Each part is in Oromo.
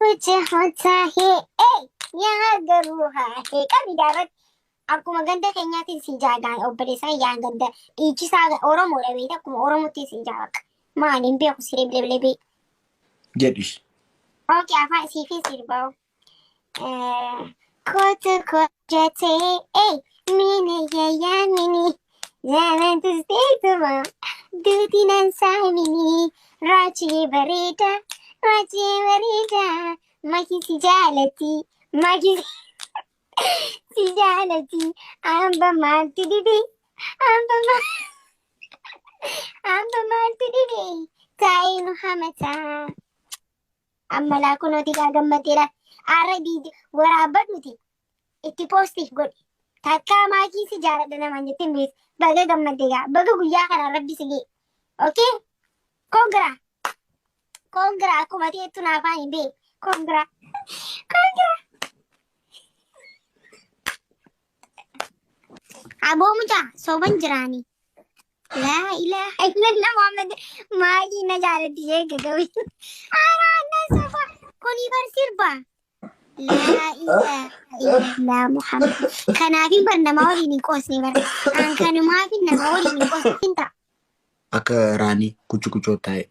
कुछ होता है यहाँ garuu haa kami dapat akkuma ganda keenyaatiin si jaagaan obboleessa yaa ganda dhiichisaa Oromoodha beekta akkuma Oromootti si jaabaka maaliin beeku si lebleblee jedhis. okay afaan isii fi sirbaa kootu kojjatee mini yayyaa mini jaalantu steetuma duutinan saamini raachii bareeda maki si jaalati maki si jaalati amba maaltu dibe amba maaltu dibe taa'ee nu hamataa amma laa kunooti gaa gammadeera aara diidi waraabadhuti itti poostiif godhi takkaa maakii si jaaladha namaan jettiin bees baga gammadde gaa baga guyyaa kanaan rabbi si gee okay kongiraa akkuma teettu naafaan hin bee kongiraa aboo mucaa soban jiraanii laa ilaaha illallah Muhammad maakii na jaalatti ishee gagawi araanna soba kuni bar sirba laa ilaaha illallah Muhammad kanaafin bar nama waliin hin qoosne bar an kanumaafin nama waliin hin qoosne ta'a akka raanii kuchuu taa'e.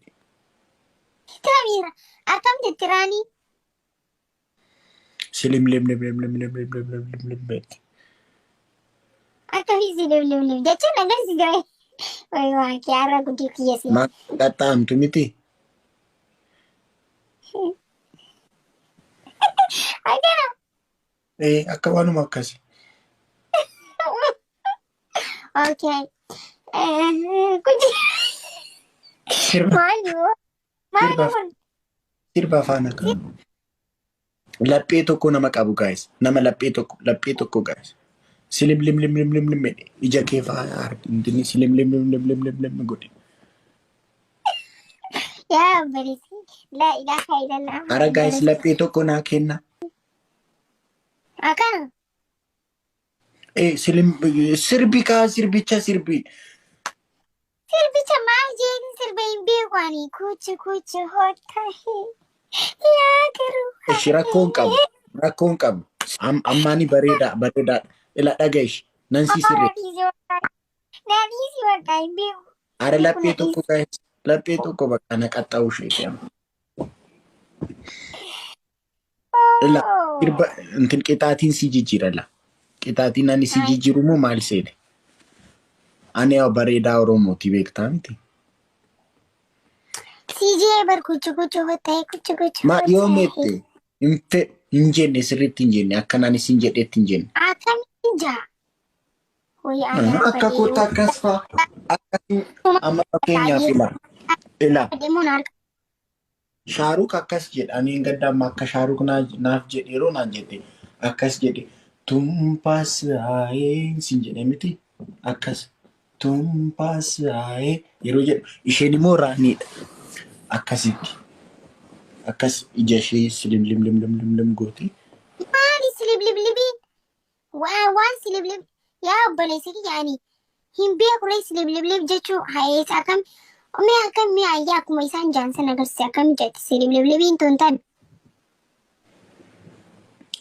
Kamira akkam jetti raanii Silim akkam silim jechuun agarsi jira wayi waa kiyaara guddi kiyyasi maa qaxxaamtu miti. akkana Akka waanuma akkasi. okay guddi maali kun Sirba afaan akka. Laphee tokko nama qabu guys. Nama laphee tokko guys. Silim ija kee fa'aa inni silim godhe. yaa obboleessi laa ilaaha illallah Ara guys laphee tokko naa kenna. akkana Sirbicha. sirbicha maal jeetin sirba hin beeku ani kuchu hotta yaa garuu Ishi rakkoon qabu. Ammaani bareedaa. Ila dhaga'ish. Nan si sirre. Naadhiisi wakka hin beeku. Ara laphee tokko guys. Laphee tokko bakka na qaxxaa'u ishee. Ila sirba intin qixaatiin si jijjiirala. Qixaatiin ani si jijjiiru moo maal seete? Ani yaa bareedaa Oromooti beektaa miti. Sijee bar kuchu hotta Ma yoo mette hin jenne sirriitti hin jenne akkanaan isin jedhetti hin jenne. akkamitti jaa Akka kootta akkas fa'a. Akkasii amma fakkeenyaaf ila. Shaaruuk akkas jedha. Ani gadda amma akka Shaaruuk naaf jedhe yeroo naan jedhe akkas jedhe. Tumpaas haayee sin jedhe miti akkas. Tumpaas haayee yeroo jedhu isheen immoo raaniidha. Akkasitti. Akkas ija ishee silim gooti. maali silibliblibii waan siliblib yaa obboleessi yaani hin beekuree silibliblib jechuu hayees akkam mee akkam mee ayyaa akkuma isaan jaansan agarsiise akkam jetti silibliblibiin tuntan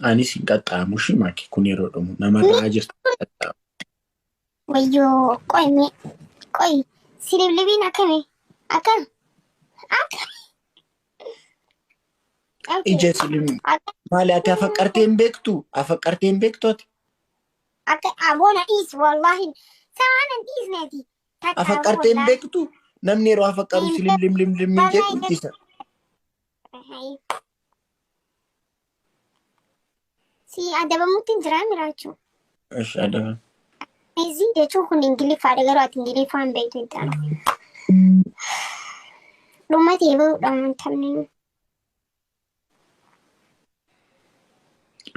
Anis hin qaxxaamu shimaaki kun yeroo dhumu nama rahaa jirtu qaxxaamu. wayyoo qoy siliblibiin akkami akkam Ija silim maali ati afaqqartee hin beektu? Afaqqartee hin beektu ati? akka aboona dhiis wallahi saanan dhiisneeti Afaqqartee hin beektu? Namni yeroo afaqqaru silim jedhu ittisa. si adabamutti hin jiraa miraachuu Ishi adaba. Easy jechuun kun ingiliffaadha garuu ati ingiliffaan beektu hin taane. Dhumati eeguudhaan taphni.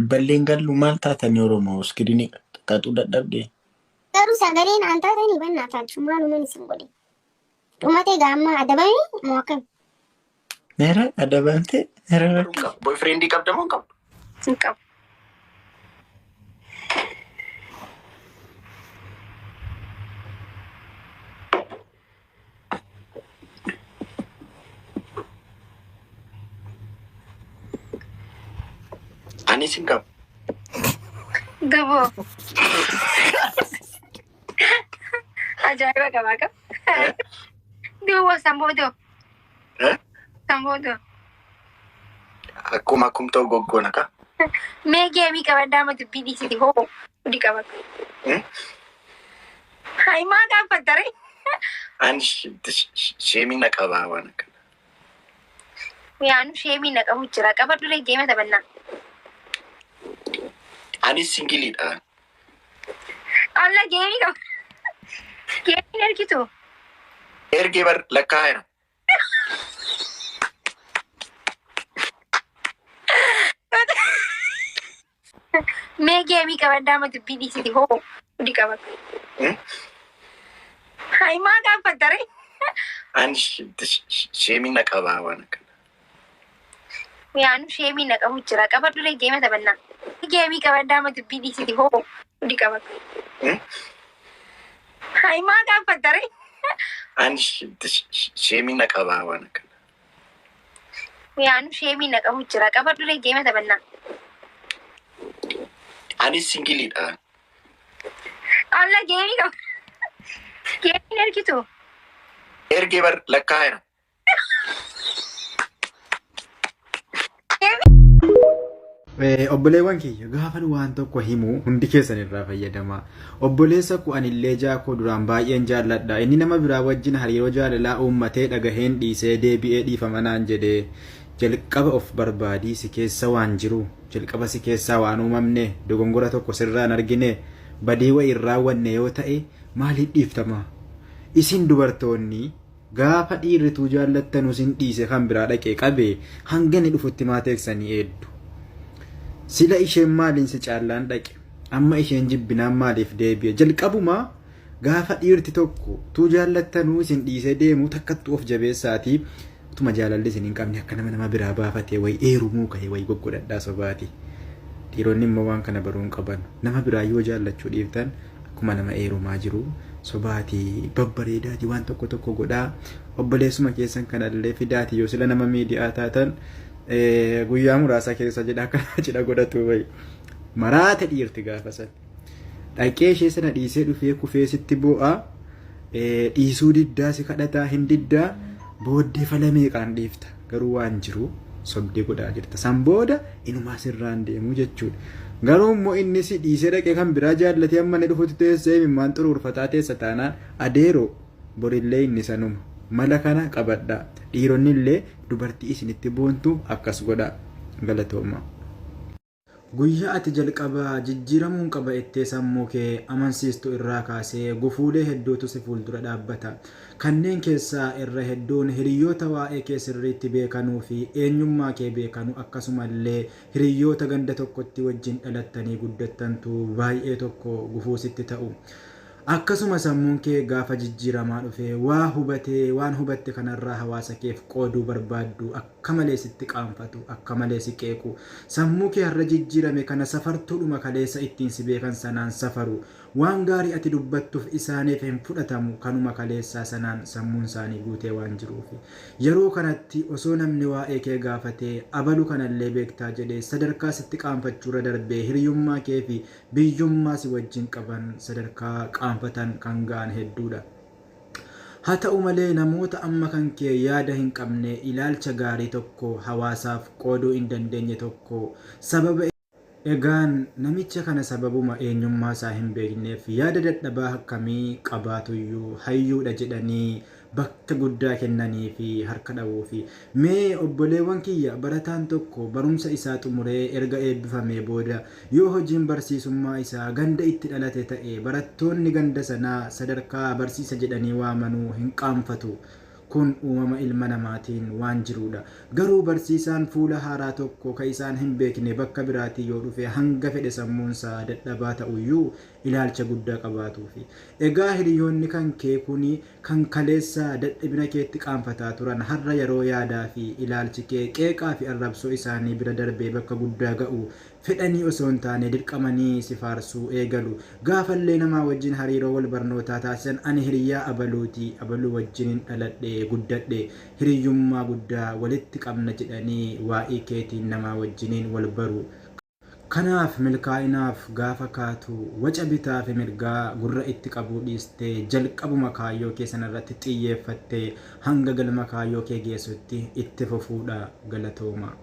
Balleen gallu maal taatan Oromoo iskiriinii qaxuu dadhabdee? Garuu sagaleen aan taatanii bannaa taatu maalumaan isin godhe. Dhumate gaamma adabanii moo akkam? Neera adabamtee? Neera boyfriendii qabda moo qabdu? Hin qabu. Ani sin qabu. Gabo. Ajaa'iba qabaa qaba. Duuba samboodoo. Samboodoo. Akkuma ta'u goggoona ka. Mee geemii qabaddaa ma dubbii dhiisiti hoo hudii qabatu. Haimaa gaaffattare. Ani sheemii na qabaa waan akkana. Yaanu sheemii na qabu jira. Qabaddulee geema taphannaa. Ani singiliidha. Alla geemii qaba. Geemii ergitu. Ergee bar lakkaa'eera. Mee geemii qabaddaa ma dubbii dhiisiti hoo hudii qabatu. Haimaa gaaffattare. Ani sheemii na qabaa waan akkana. Yaanu sheemii na qabu jira. Qabaddulee geema taphannaa. Geemii qabaddaa ma dubbii dhiisiti hoo hudii qabatu. Haimaa gaaffattare. Ani sheemii na qabaa waan akkana. Yaanu sheemii na qabu jira. Qabaddulee geema taphannaa. Ani singiliidha. Alla geemii qaba. Geemii ergitu. Ergee bar lakkaa'eera. Obboleewwan kiyya gaafa waan tokko himu hundi keessan irraa fayyadama. Obboleessa ku anillee jaakoo duraan baay'een jaalladha. Inni nama biraa wajjin hariiroo jaalalaa uummatee dhagaheen dhiisee deebi'ee dhiifama naan jedhee jalqaba of barbaadii si keessa waan jiru jalqaba si keessaa waan uumamne dogongora tokko sirraan argine badii wayii irraa wanne yoo ta'e maaliif dhiiftama? Isin dubartoonni gaafa dhiirrituu jaallattanuu sin dhiise kan biraa dhaqee qabee hanga inni dhufutti maateeksanii eeddu. Sila isheen maaliin si caallaan dhaqe amma isheen jibbinaan maaliif deebi'e? Jalqabuma gaafa dhiirti tokko tuu jaallattanuu isin dhiisee deemu takkattuu of jabeessaatii utuma jaalalli isin hin qabne akka nama biraa baafatee wayi eerumuu ka'e wayi goggodhadhaa sobaati. Dhiironni immoo waan kana baruun qaban nama biraa yoo jaallachuu dhiiftan akkuma nama eerumaa jiru sobaatii babbareedaati waan tokko godhaa. Obboleessuma keessan kanallee fidaati yoo sila nama miidiyaa taatan guyyaa muraasa keessa jedha akkana cidha godhatu wayi maraata dhiirti gaafa san dhaqee ishee sana dhiisee dhufee kufee sitti bu'a dhiisuu diddaa si kadhataa hin diddaa booddee fala meeqaan dhiifta garuu waan jiru sobdee godhaa jirta san booda inumaa sirraan deemuu jechuudha. Garuu immoo inni si dhiisee dhaqee kan biraa jaallatee amma inni dhufutti teessee imimmaan xuruurfataa teessa taanaan adeeroo borillee inni sanuma mala kana qabadhaa. Dhiironni illee dubartii isinitti boontu akkas godhaa. Galatooma. Guyyaa ati jalqabaa jijjiiramuun qaba ittee sammuu kee amansiistu irraa kaasee gufuulee hedduutu si fuuldura dhaabbata. Kanneen keessaa irra hedduun hiriyoota waa'ee kee sirriitti beekanuu fi eenyummaa kee beekanu akkasumallee hiriyoota ganda tokkotti wajjin dhalattanii guddattantu baay'ee tokko gufuu sitti ta'u. Akkasuma sammuun kee gaafa jijjiiramaa dhufe waan hubatte kanarraa hawaasa keef qooduu barbaaddu akka malee sitti qaanfatu akka malee si qeequ sammuu kee har'a jijjiirame kana safartuudhuma kaleessa ittiin si beekan sanaan safaru waan gaarii ati dubbattuuf isaaniif hin fudhatamu kanuma kaleessaa sanaan sammuun isaanii guutee waan jiruuf yeroo kanatti osoo namni waa'ee kee gaafatee abalu kanallee beektaa jedhee sadarkaa sitti qaanfachuurra darbee hiriyummaa kee fi biyyummaa si wajjin qaban sadarkaa qaanfatan kan ga'an hedduudha. Haa ta'u malee namoota amma kan kee yaada hin qabne ilaalcha gaarii tokko hawaasaaf qooduu hin dandeenye tokko sababa egaan namicha kana sababuma eenyummaa isaa hin beekneef yaada dadhabaa akkamii qabaatuyyuu hayyuudha jedhanii bakka guddaa kennanii fi harka dhawuu fi mee obboleewwan kiyya barataan tokko barumsa isaa xumuree erga eebbifamee booda yoo hojiin barsiisummaa isaa ganda itti dhalate ta'e barattoonni ganda sanaa sadarkaa barsiisa jedhanii waamanuu hin qaanfatu. Kun uumama ilma namaatiin waan jiruudha. Garuu barsiisaan fuula haaraa tokko kan isaan hin beekne bakka biraatii yoo dhufe hanga fedhe sammuunsaa dadhabaa ta'uyyuu ilaalcha guddaa qabaatuufi. Egaa hiriyoonni kan kee kuni kan kaleessa dadhabina keetti qaanfataa turan har'a yeroo yaadaa fi ilaalchi kee qeeqaa fi arrabsoo isaanii bira darbee bakka guddaa ga'u fedhanii osoo hin taane dirqamanii si faarsuu eegalu. Gaafallee namaa wajjin hariiroo wal barnootaa taasisan ani hiriyaa abaluuti abaluu wajjin dhaladhe guddadhe hiriyyummaa guddaa walitti qabna jedhanii waa'ee keetiin namaa wajjiniin wal baru. Kanaaf milkaa'inaaf gaafa kaatu waca bitaa fi mirgaa gurra itti qabuu dhiistee jalqabuma kaayyoo kee sanarratti xiyyeeffattee hanga galma kaayyoo kee geessutti itti fufuudha galatooma.